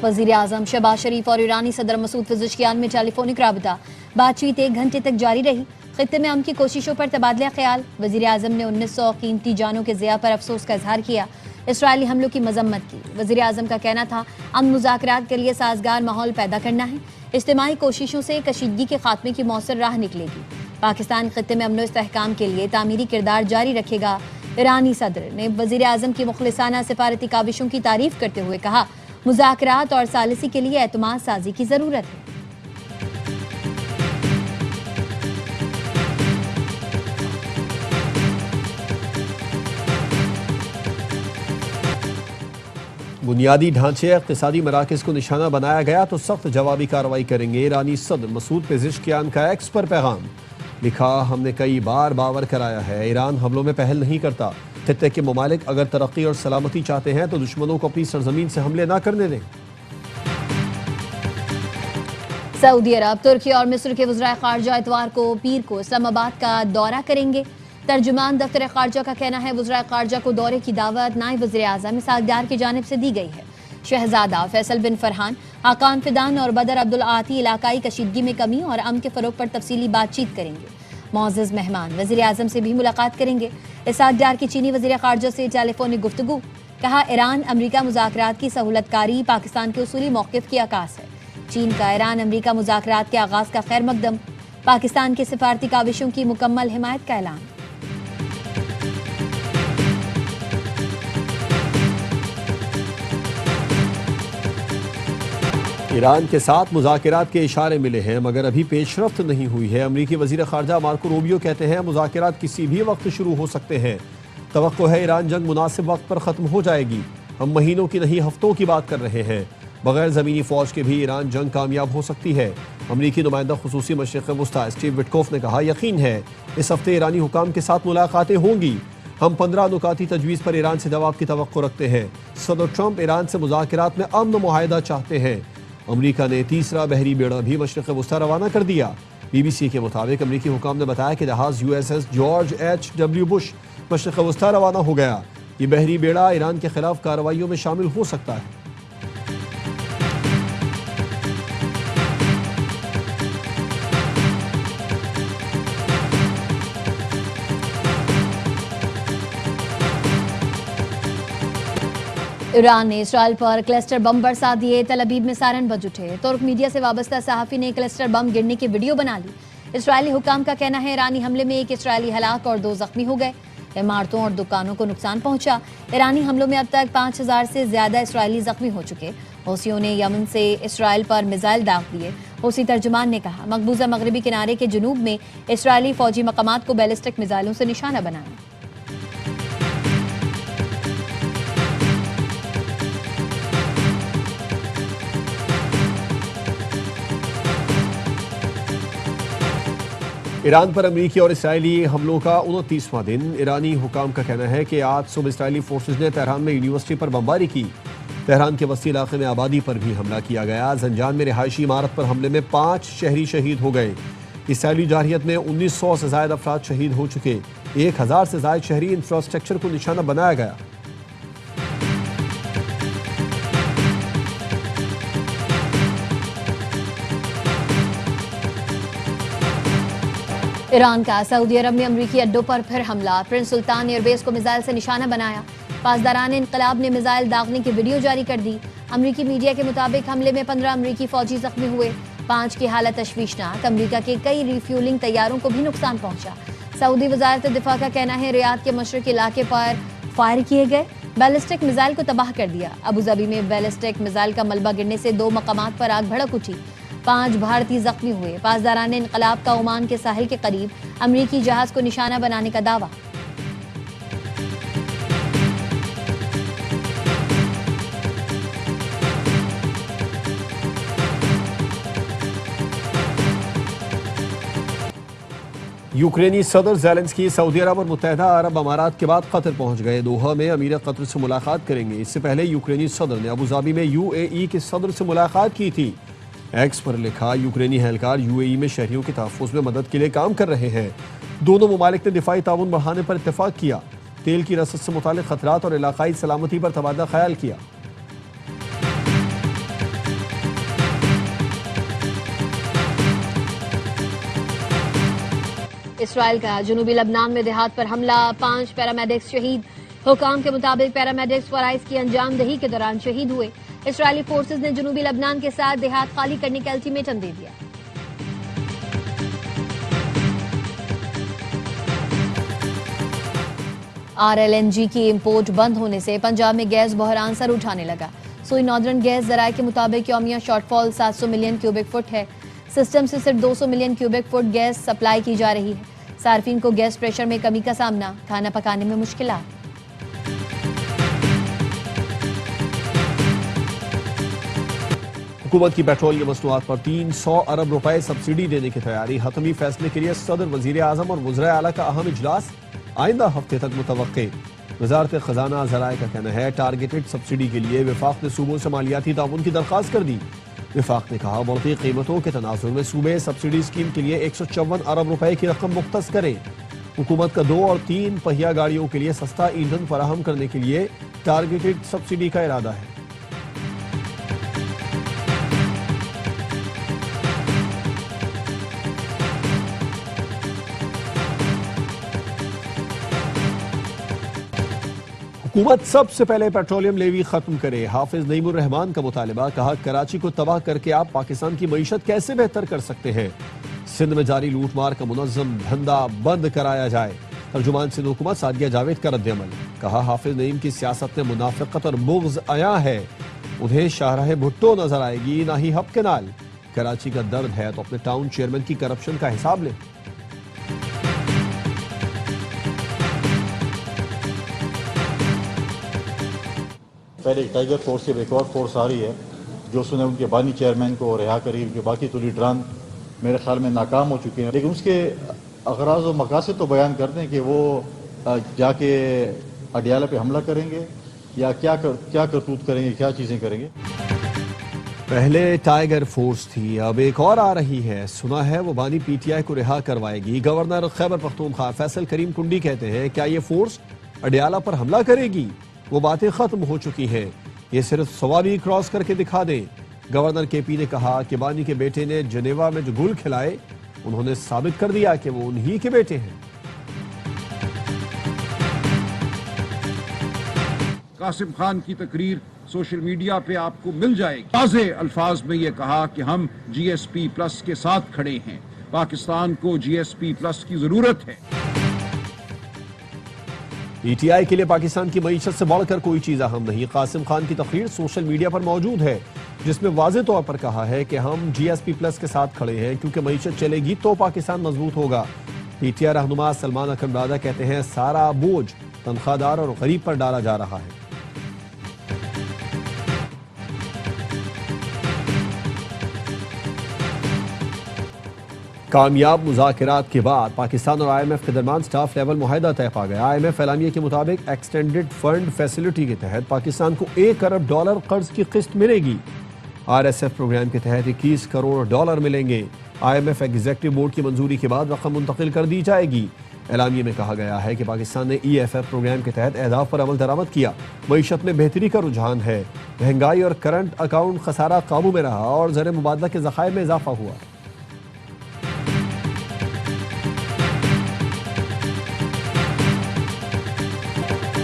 वज़ीर आज़म शहबाज शरीफ और ईरानी सदर मसूद पेज़ेश्कियान में टेलीफोनिक राबता। बातचीत 1 घंटे तक जारी रही। खित्ते में अमन की कोशिशों पर तबादला ख्याल। वज़ीर आज़म ने 1900 कीमती जानों के ज़िया पर अफसोस का इजहार किया। इसराइली हमलों की मजम्मत की। वज़ीर आज़म का कहना था अमन मुज़ाकरात के लिए साजगार माहौल पैदा करना है। इज्तिमाई कोशिशों से कशीदगी के खात्मे की मौसर राह निकलेगी। पाकिस्तान खित्ते में अमन इस्तेहकाम के लिए तामीरी किरदार जारी रखेगा। ईरानी सदर ने वज़ीर आज़म की मुखलिसाना सिफारती काविशों की तारीफ करते हुए कहा मुज़ाकरात और सालिसी के लिए एतमाद साजी की जरूरत है। बुनियादी ढांचे इक़्तिसादी मराकज़ को निशाना बनाया गया तो सख्त जवाबी कार्रवाई करेंगे। ईरानी सदर मसूद पेज़ेश्कियान का एक्स पर पैगाम। लिखा, हमने कई बार बावर कराया है ईरान हमलों में पहल नहीं करता। खित्ते के ममालिक अगर तरक्की और सलामती चाहते हैं तो दुश्मनों को अपनी सरजमीन से हमले ना करने दें। सऊदी अरब, तुर्की और मिस्र के वज़राए ख़ारजा इतवार को पीर को इस्लामाबाद का दौरा करेंगे। तर्जुमान दफ्तर ख़ारजा का कहना है वज़राए ख़ारजा को दौरे की दावत नायब वज़ीर आज़म इसाक़दार की जानिब से दी गई है। शहजादा फैसल बिन फरहान, हाकान फिदान और बदर अब्दुल आती इलाकाई कशीदगी में कमी और अमन के फ़रोग़ पर तफसीली बातचीत करेंगे। मौज़ज़ मेहमान वज़ीर आज़म से भी मुलाकात करेंगे। इसाक़दार की चीनी वज़ीर ख़ारजा से टेलीफोनिक गुफ्तगू। कहा, ईरान अमरीका मुज़ाकरात की सहूलतकारी पाकिस्तान के उसूली मौक़िफ़ की अक्कास है। चीन का ईरान अमरीका मुज़ाकरात के आगाज़ का खैर मकदम। पाकिस्तान के सिफारती काविशों की मुकम्मल हिमायत का ऐलान। ईरान के साथ मुज़ाकरात के इशारे मिले हैं मगर अभी पेशरफ्त नहीं हुई है। अमरीकी वज़ीर ख़ारजा मार्को रूबियो कहते हैं मुज़ाकरात किसी भी वक्त शुरू हो सकते हैं। तवक्को है ईरान जंग मुनासिब वक्त पर ख़त्म हो जाएगी। हम महीनों की नहीं हफ्तों की बात कर रहे हैं। बगैर ज़मीनी फ़ौज के भी ईरान जंग कामयाब हो सकती है। अमरीकी नुमाइंदा खुसूसी मशरिक़ वस्ता स्टीव विटकोफ ने कहा, यकीन है इस हफ्ते ईरानी हुकाम के साथ मुलाकातें होंगी। हम 15 नुकाती तजवीज़ पर ईरान से जवाब की तवक्को रखते हैं। सदर ट्रंप ईरान से मुज़ाकरात में अमन मुआहदा चाहते हैं। अमरीका ने तीसरा बहरी बेड़ा भी मशरिक़ वस्ता रवाना कर दिया। BBC के मुताबिक अमरीकी हुकाम ने बताया कि जहाज़ USS जॉर्ज H.W. बुश मशरिक़ वस्ता रवाना हो गया। ये बहरी बेड़ा ईरान के खिलाफ कार्रवाइयों में शामिल हो सकता है। ईरान ने इसराइल पर क्लस्टर बम बरसा दिए। तल अबीब में सायरन बज उठे। तुर्क मीडिया से वाबस्ता सहाफ़ी ने क्लस्टर बम गिरने की वीडियो बना ली। इसराइली हुकाम का कहना है ईरानी हमले में 1 इसराइली हलाक और 2 जख्मी हो गए। इमारतों और दुकानों को नुकसान पहुंचा। ईरानी हमलों में अब तक 5000 से ज्यादा इसराइली जख्मी हो चुके। हौसियों ने यमन से इसराइल पर मिसाइल दाग दिए। हौसी तर्जुमान ने कहा, मकबूजा मगरबी किनारे के जुनूब में इसराइली फौजी मकामात को बैलिस्टिक मिसाइलों से निशाना बनाया। ईरान पर अमरीकी और इसराइली हमलों का 29वां दिन। ईरानी हुकाम का कहना है कि आज सुबह इसराइली फोर्सेज ने तेहरान में यूनिवर्सिटी पर बमबारी की। तेहरान के वस्ती इलाके में आबादी पर भी हमला किया गया। जंजान में रिहायशी इमारत पर हमले में 5 शहरी शहीद हो गए। इसराइली जारहियत में 1900 से ज़ायद अफराद शहीद हो चुके। 1000 से ज़ायद शहरी इंफ्रास्ट्रक्चर को निशाना बनाया गया। ईरान का सऊदी अरब में अमरीकी अड्डों पर फिर हमला। प्रिंस सुल्तान एयरबेस को मिसाइल से निशाना बनाया। पासदारान इनकलाब ने मिसाइल दागने की वीडियो जारी कर दी। अमरीकी मीडिया के मुताबिक हमले में 15 अमरीकी फौजी जख्मी हुए। 5 की हालत तशवीशनाक। अमरीका के कई रिफ्यूलिंग तैयारों को भी नुकसान पहुंचा। सऊदी वजारत दिफा का कहना है रियाद के मशरक इलाके पर फायर किए गए बैलिस्टिक मिसाइल को तबाह कर दिया। अबूधाबी में बैलिस्टिक मिसाइल का मलबा गिरने से 2 मकामात पर आग भड़क उठी। 5 भारतीय जख्मी हुए। पासदारान इनकलाब का ओमान के साहिल के करीब अमरीकी जहाज को निशाना बनाने का दावा। यूक्रेनी सदर ज़ेलेंस्की सऊदी अरब और मुत्तहिदा अरब अमारात के बाद कतर पहुंच गए। दोहा में अमीर कतर से मुलाकात करेंगे। इससे पहले यूक्रेनी सदर ने अबूधाबी में UAE के सदर से मुलाकात की थी। एक्स पर लिखा, यूक्रेनी एहलकार UAE में शहरियों के तहफ़्फ़ुज़ में मदद के लिए काम कर रहे हैं। दोनों ममालिक ने दिफाई ताउन बढ़ाने पर इत्तेफाक किया। तेल की रसद से मुताल्लिक़ खतरात और इलाकाई सलामती पर तबादला ख्याल किया। इसराइल का जनूबी लबनान में देहात पर हमला, 5 पैरामेडिक्स शहीद। हुकाम के मुताबिक पैरामेडिक्स फराइज की अंजामदही के दौरान शहीद हुए। इसराइली फोर्सेज ने जनूबी लबनान के साथ देहात खाली करने का अल्टीमेटम दे दिया। RLNG की इंपोर्ट बंद होने से पंजाब में गैस बहरान सर उठाने लगा। सोई नॉर्दर्न गैस जराये के मुताबिक यौमिया शॉर्टफॉल 700 मिलियन क्यूबिक फुट है। सिस्टम से सिर्फ 200 million cubic foot gas supply की जा रही है। सार्फिन को गैस प्रेशर में कमी का सामना, खाना पकाने में मुश्किलात। हुकूमत की पेट्रोलियम मसनूआत पर 300 अरब रुपए सब्सिडी देने की तैयारी। हतमी फैसले के लिए सदर, वजीर आजम और वज़राए आला का अहम इजलास आइंदा हफ्ते तक मुतवक्के। वजारत खजाना ज़राए का कहना है टारगेटेड सब्सिडी के लिए विफाक ने सूबों से मालियाती ताउन की दरख्वास्त कर दी। विफाक ने कहा बढ़ती कीमतों के तनाजुर में सूबे सब्सिडी स्कीम के लिए 154 अरब रुपए की रकम मुख्तस करें। हुकूमत का 2 और 3 पहिया गाड़ियों के लिए सस्ता ईंधन फराहम करने के लिए टारगेटेड सब्सिडी का इरादा है। हुकूमत सबसे पहले पेट्रोलियम लेवी खत्म करे। हाफिज नईमुर रहमान का मुतालबा, कहा कराची को तबाह करके आप पाकिस्तान की मईशत कैसे बेहतर कर सकते हैं। सिंध में जारी लूटमार का मुनज़्ज़म धंधा बंद कराया जाए। तर्जुमान सिंध हुकूमत सादिया जावेद का रद्द-ए-अमल, कहा हाफिज नईम की सियासत में मुनाफिकत और बुग़्ज़ आया है। उन्हें शाहराह भुट्टो नजर आएगी, ना ही हब के नाल। कराची का दर्द है तो अपने टाउन चेयरमैन की करप्शन का हिसाब लें। पहले एक टाइगर फोर्स की एक और फोर्स आ रही है जो उसने उनके बानी चेयरमैन को रिहा करी, उनके बाकी तो लीडरान मेरे ख्याल में नाकाम हो चुके हैं। लेकिन उसके अगराज और मकासद तो बयान करते हैं कि वो जाके अडियाला पे हमला करेंगे या क्या करतूत करेंगे, क्या चीज़ें करेंगे। पहले टाइगर फोर्स थी, अब एक और आ रही है। सुना है वो बानी PTI को रिहा करवाएगी। गवर्नर खैबर पख्तूनख्वा फैसल करीम कुंडी कहते हैं क्या ये फोर्स अडियाला पर हमला करेगी? वो बातें खत्म हो चुकी हैं, ये सिर्फ सवारी क्रॉस करके दिखा दें। गवर्नर KP ने कहा कि बानी के बेटे ने जनेवा में जो गुल खिलाए उन्होंने साबित कर दिया कि वो उन्हीं के बेटे हैं। कासिम खान की तकरीर सोशल मीडिया पे आपको मिल जाएगी। वाज़े अल्फाज में ये कहा कि हम GSP+ के साथ खड़े हैं। पाकिस्तान को GSP+ की जरूरत है। PTI के लिए पाकिस्तान की मईशत से बढ़कर कोई चीज अहम नहीं। कासिम खान की तकरीर सोशल मीडिया पर मौजूद है जिसमें वाज़े तौर पर कहा है कि हम GSP+ के साथ खड़े हैं क्योंकि मईशत चलेगी तो पाकिस्तान मजबूत होगा। PTI रहनुमा सलमान अकरमदादा कहते हैं सारा बोझ तनख्वाहदार और गरीब पर डाला जा रहा है। कामयाब मुज़ाकरात के बाद पाकिस्तान और IMF के दरमियान स्टाफ लेवल मुआहदा तय पा गया। IMF एलामिया के मुताबिक एक्सटेंडेड फंड फैसिलिटी के तहत पाकिस्तान को $1 अरब कर्ज की किस्त मिलेगी। RSF प्रोग्राम के तहत $21 करोड़ मिलेंगे। IMF एग्जीक्यूटिव बोर्ड की मंजूरी के बाद रकम मुंतकिल कर दी जाएगी। एलामिया में कहा गया है कि पाकिस्तान ने EFF प्रोग्राम के तहत अहदाफ पर अमल दरामद किया। मईशत में बेहतरी का रुझान है। महंगाई और करंट अकाउंट खसारा काबू में रहा और ज़र मुबादला के ज़खायर में इजाफा हुआ।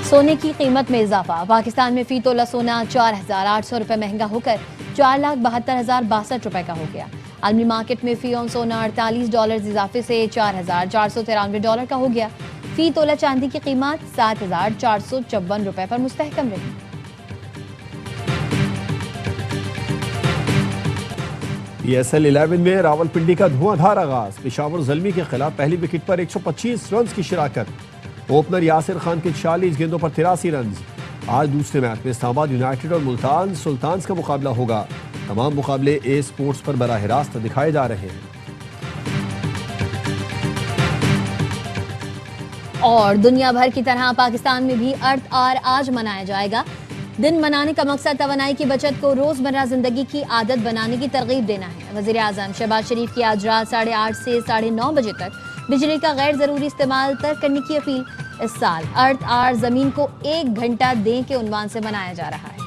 सोने की कीमत में इजाफा। पाकिस्तान में फी तोला सोना 4,800 रुपए महंगा होकर 4,72,062 रुपए का हो गया। आलमी मार्केट में फी ऑन सोना $48 इजाफे से $4,493 का हो गया। फी तोला चांदी की कीमत 7,454 रुपए पर मुस्तहकम रही। PSL 11 में रावलपिंडी का धुआंधार आगाज। पेशावर ज़ल्मी के खिलाफ पहली विकेट पर 125 रन की शिराकत। ओपनर यासिर खान के 40 गेंदों पर 83 रन। आज दूसरे मैच में इस्लामाबाद यूनाइटेड और मुल्तान सुल्तान्स का मुकाबला होगा। तमाम मुकाबले ए स्पोर्ट्स पर बराह रास्त दिखाए जा रहे हैं। और दुनिया भर की तरह पाकिस्तान में भी अर्थ आवर आज मनाया जाएगा। दिन मनाने का मकसद तवानाई की बचत को रोजमर्रा जिंदगी की आदत बनाने की तरगीब देना है। वज़ीर आज़म शहबाज शरीफ की आज रात 8:30 से 9:30 बजे तक बिजली का गैर जरूरी इस्तेमाल तर्क करने की अपील। इस साल अर्थ आवर जमीन को 1 घंटा दें के उन्वान से मनाया जा रहा है।